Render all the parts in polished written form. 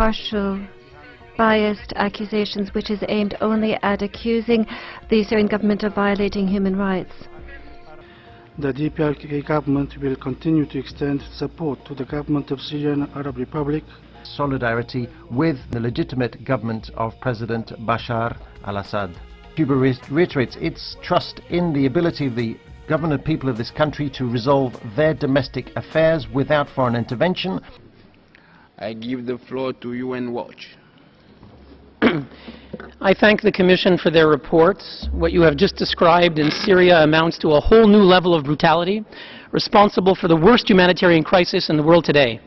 partial, biased accusations which is aimed only at accusing the Syrian government of violating human rights. The DPRK government will continue to extend support to the government of Syrian Arab Republic. Solidarity with the legitimate government of President Bashar al-Assad. Cuba reiterates its trust in the ability of the government and people of this country to resolve their domestic affairs without foreign intervention. I give the floor to UN Watch. I thank the Commission for their reports. What you have just described in Syria amounts to a whole new level of brutality, responsible for the worst humanitarian crisis in the world today.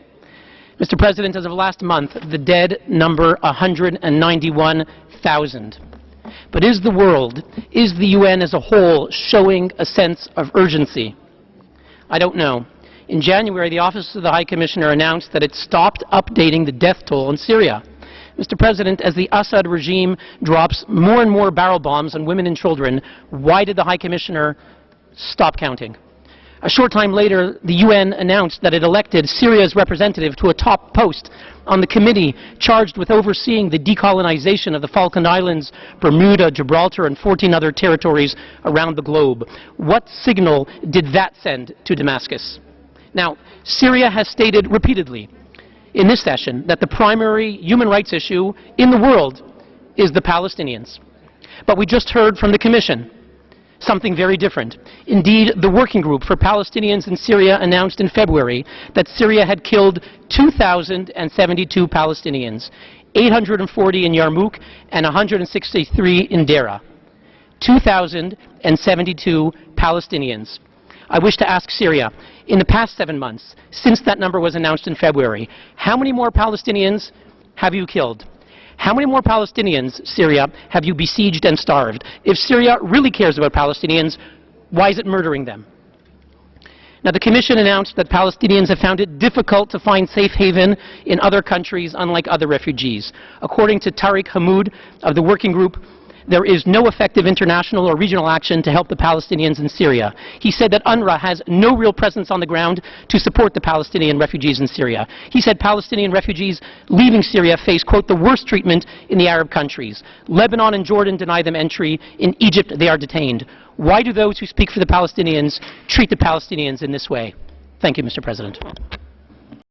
Mr. President, as of last month, the dead number 191,000. But is the world, is the UN as a whole showing a sense of urgency? I don't know. In January, the Office of the High Commissioner announced that it stopped updating the death toll in Syria. Mr. President, as the Assad regime drops more and more barrel bombs on women and children, why did the High Commissioner stop counting? A short time later, the UN announced that it elected Syria's representative to a top post on the committee charged with overseeing the decolonization of the Falkland Islands, Bermuda, Gibraltar, and 14 other territories around the globe. What signal did that send to Damascus? Now, Syria has stated repeatedly in this session that the primary human rights issue in the world is the Palestinians. But we just heard from the Commission something very different. Indeed, the Working Group for Palestinians in Syria announced in February that Syria had killed 2,072 Palestinians, 840 in Yarmouk and 163 in Deraa. 2,072 Palestinians. I wish to ask Syria, in the past 7 months, since that number was announced in February, how many more Palestinians have you killed? How many more Palestinians, Syria, have you besieged and starved? If Syria really cares about Palestinians, why is it murdering them? Now, the Commission announced that Palestinians have found it difficult to find safe haven in other countries, unlike other refugees. According to Tariq Hamoud of the Working Group, there is no effective international or regional action to help the Palestinians in Syria. He said that UNRWA has no real presence on the ground to support the Palestinian refugees in Syria. He said Palestinian refugees leaving Syria face, quote, the worst treatment in the Arab countries. Lebanon and Jordan deny them entry. In Egypt, they are detained. Why do those who speak for the Palestinians treat the Palestinians in this way? Thank you, Mr. President.